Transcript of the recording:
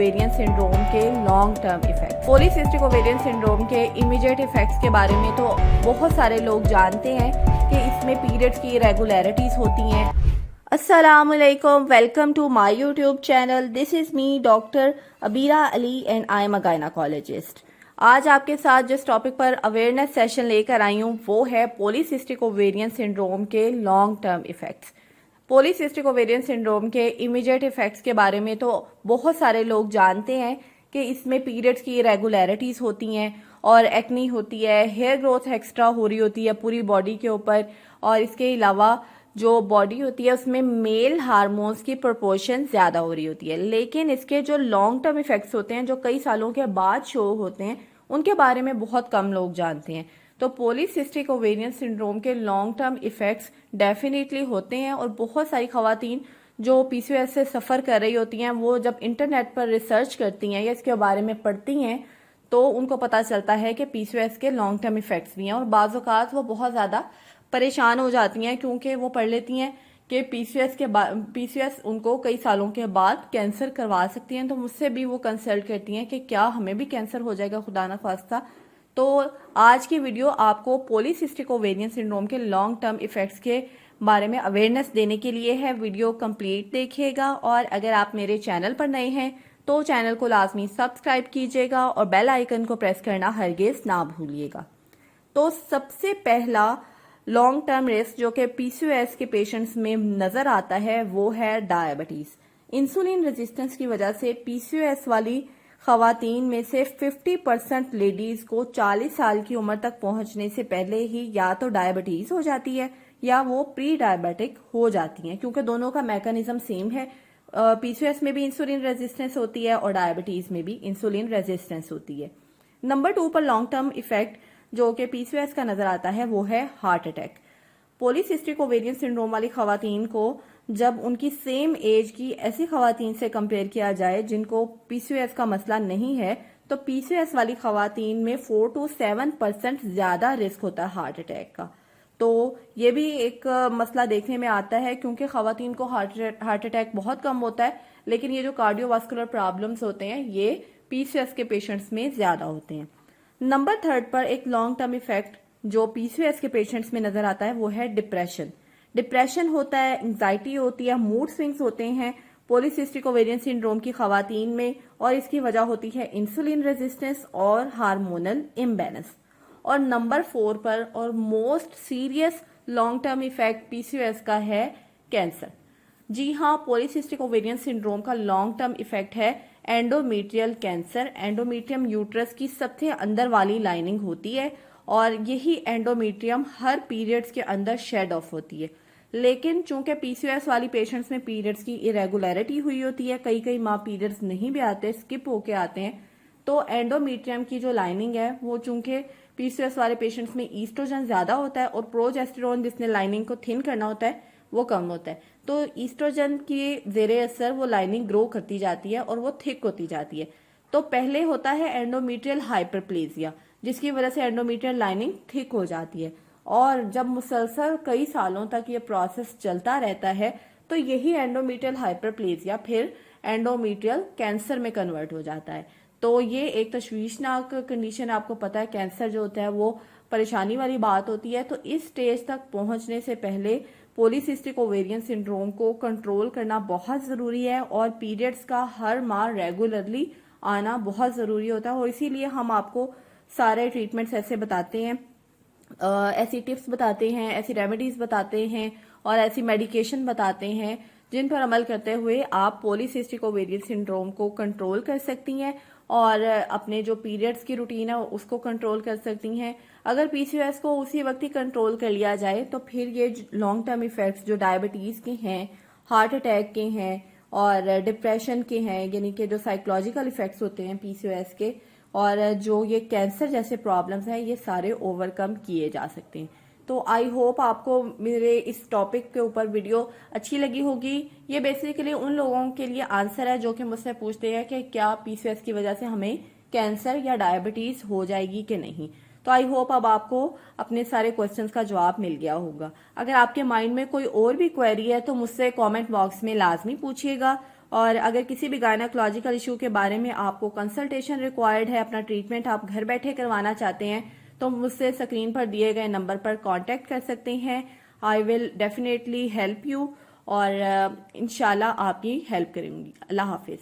Ovarian syndrome के long term effect. Polycystic ovarian syndrome के immediate effects के बारे में तो बहुत सारे लोग जानते हैं कि इसमें पीरियड्स की इरेगुलरिटीज होती हैं। अस्सलामुअलैकुम, welcome to my YouTube channel. This is me doctor Abira Ali and I am a gynaecologist. आज आपके साथ जिस टॉपिक पर अवेयरनेस सेशन लेकर आई हूँ वो है पॉलीसिस्टिक ओवेरियन सिंड्रोम के long term effects. Polycystic ovarian syndrome के इमीडिएट इफेक्ट्स के बारे में तो बहुत सारे लोग जानते हैं कि इसमें पीरियड्स की इरेगुलरिटीज होती हैं और एक्नी होती है, हेयर ग्रोथ एक्स्ट्रा हो रही होती है पूरी बॉडी के ऊपर, और इसके अलावा जो बॉडी होती है उसमें मेल हार्मोन्स की प्रोपोर्शन ज़्यादा हो रही होती है। लेकिन इसके जो लॉन्ग टर्म इफेक्ट्स होते हैं जो कई सालों के बाद शो होते हैं उनके बारे में बहुत कम लोग जानते हैं। तो पॉलीसिस्टिक ओवेरियन सिंड्रोम के लॉन्ग टर्म इफेक्ट्स डेफिनेटली होते हैं और बहुत सारी खवातीन जो पीसीओएस से सफ़र कर रही होती हैं वो जब इंटरनेट पर रिसर्च करती हैं या इसके बारे में पढ़ती हैं तो उनको पता चलता है कि पीसीओएस के लॉन्ग टर्म इफेक्ट्स भी हैं, और बाज़ औक़ात वो बहुत ज़्यादा परेशान हो जाती हैं क्योंकि वो पढ़ लेती हैं कि पीसीओएस उनको कई सालों के बाद कैंसर करवा सकती हैं। तो मुझसे भी वो कंसल्ट करती हैं कि क्या हमें भी कैंसर हो जाएगा खुदा ना खास्ता। तो आज की वीडियो आपको पॉलीसिस्टिक ओवेरियन सिंड्रोम के लॉन्ग टर्म इफेक्ट्स के बारे में अवेयरनेस देने के लिए है। वीडियो कंप्लीट देखिएगा, और अगर आप मेरे चैनल पर नए हैं तो चैनल को लाजमी सब्सक्राइब कीजिएगा और बेल आइकन को प्रेस करना हरगिज ना भूलिएगा। तो सबसे पहला लॉन्ग टर्म रिस्क जो कि पीसीओएस के पेशेंट्स में नजर आता है वो है डायबिटीज। इंसुलिन रेजिस्टेंस की वजह से पीसीओएस वाली खवातीन में से 50% लेडीज को 40 साल की उम्र तक पहुंचने से पहले ही या तो डायबिटीज हो जाती है या वो प्री डायबिटिक हो जाती हैं, क्योंकि दोनों का मैकेनिज्म सेम है। पीसीओएस में भी इंसुलिन रेजिस्टेंस होती है और डायबिटीज में भी इंसुलिन रेजिस्टेंस होती है। नंबर 2 पर लॉन्ग टर्म इफेक्ट जो कि पीसीओएस का नजर आता है वो है heart attack. Polycystic ovarian syndrome वाली खवातीन को जब उनकी सेम एज की ऐसी खवातीन से कंपेयर किया जाए जिनको पीसीओएस का मसला नहीं है तो पीसीओएस वाली खवातीन में 4 to 7% ज्यादा रिस्क होता है हार्ट अटैक का। तो ये भी एक मसला देखने में आता है क्योंकि खवातीन को हार्ट अटैक बहुत कम होता है, लेकिन ये जो कार्डियोवास्कुलर प्रॉब्लम्स होते हैं ये पीसीओएस के पेशेंट्स में ज्यादा होते हैं। नंबर 3 पर एक लॉन्ग टर्म इफेक्ट जो पीसीओएस के पेशेंट्स में नजर आता है वो है डिप्रेशन। डिप्रेशन होता है, एंजाइटी होती है, मूड स्विंग्स होते हैं पॉलीसिस्टिक ओवेरियन सिंड्रोम की खवातीन में, और इसकी वजह होती है इंसुलिन रेजिस्टेंस और हार्मोनल इम्बैलेंस। और नंबर 4 पर और most serious long term effect PCOS का है कैंसर। जी हाँ, पॉलीसिस्टिक ओवेरियन सिंड्रोम का लॉन्ग टर्म इफेक्ट है एंडोमेट्रियल कैंसर। एंडोमेट्रियम यूट्रस की सबसे अंदर वाली लाइनिंग होती है और यही एंडोमेट्रियम हर पीरियड्स के अंदर शेड ऑफ होती है। लेकिन चूंकि पीसीओएस वाली पेशेंट्स में पीरियड्स की इरेगुलरिटी हुई होती है, कई माह पीरियड्स नहीं भी आते, स्किप होके आते हैं, तो एंडोमेट्रियम की जो लाइनिंग है वो चूंकि पीसीओएस वाले पेशेंट्स में ईस्ट्रोजन ज्यादा होता है और प्रोजेस्टेरोन जिसने लाइनिंग को थिन करना होता है वो कम होता है, तो ईस्ट्रोजन के जेरे असर वो लाइनिंग ग्रो करती जाती है और वो थिक होती जाती है। तो पहले होता है एंडोमेट्रियल हाइपरप्लेजिया जिसकी वजह से एंडोमेट्रियल लाइनिंग थिक हो जाती है, और जब मुसलसल कई सालों तक ये प्रोसेस चलता रहता है तो यही एंडोमेट्रियल हाइपरप्लेजिया फिर एंडोमेट्रियल कैंसर में कन्वर्ट हो जाता है। तो ये एक तशवीशनाक कंडीशन, आपको पता है कैंसर जो होता है वो परेशानी वाली बात होती है। तो इस स्टेज तक पहुंचने से पहले पॉलीसिस्टिक ओवेरियन सिंड्रोम को कंट्रोल करना बहुत ज़रूरी है, और पीरियड्स का हर माह रेगुलरली आना बहुत ज़रूरी होता है। और इसीलिए हम आपको सारे ट्रीटमेंट्स ऐसे बताते हैं, ऐसी टिप्स बताते हैं, ऐसी रेमेडीज बताते हैं और ऐसी मेडिकेशन बताते हैं जिन पर अमल करते हुए आप पॉलीसिस्टिक ओवेरियन सिंड्रोम को कंट्रोल कर सकती हैं और अपने जो पीरियड्स की रूटीन है उसको कंट्रोल कर सकती हैं। अगर पीसीओएस को उसी वक्त ही कंट्रोल कर लिया जाए तो फिर ये लॉन्ग टर्म इफेक्ट्स जो डायबिटीज के हैं, हार्ट अटैक के हैं और डिप्रेशन के हैं, यानी कि जो साइकोलॉजिकल इफेक्ट्स होते हैं पीसीओएस के, और जो ये कैंसर जैसे प्रॉब्लम्स हैं ये सारे ओवरकम किए जा सकते हैं। तो आई होप आपको मेरे इस टॉपिक के ऊपर वीडियो अच्छी लगी होगी। ये बेसिकली उन लोगों के लिए आंसर है जो कि मुझसे पूछते हैं कि क्या पीसीओएस की वजह से हमें कैंसर या डायबिटीज हो जाएगी कि नहीं। तो आई होप अब आपको अपने सारे क्वेश्चंस का जवाब मिल गया होगा। अगर आपके माइंड में कोई और भी क्वेरी है तो मुझसे कमेंट बॉक्स में लाजमी पूछिएगा। और अगर किसी भी गायनोकोलॉजिकल इशू के बारे में आपको कंसल्टेशन रिक्वायर्ड है, अपना ट्रीटमेंट आप घर बैठे करवाना चाहते हैं, तो मुझसे स्क्रीन पर दिए गए नंबर पर कांटेक्ट कर सकते हैं। I will definitely help you और इंशाल्लाह आपकी हेल्प करूंगी। अल्लाह हाफिज।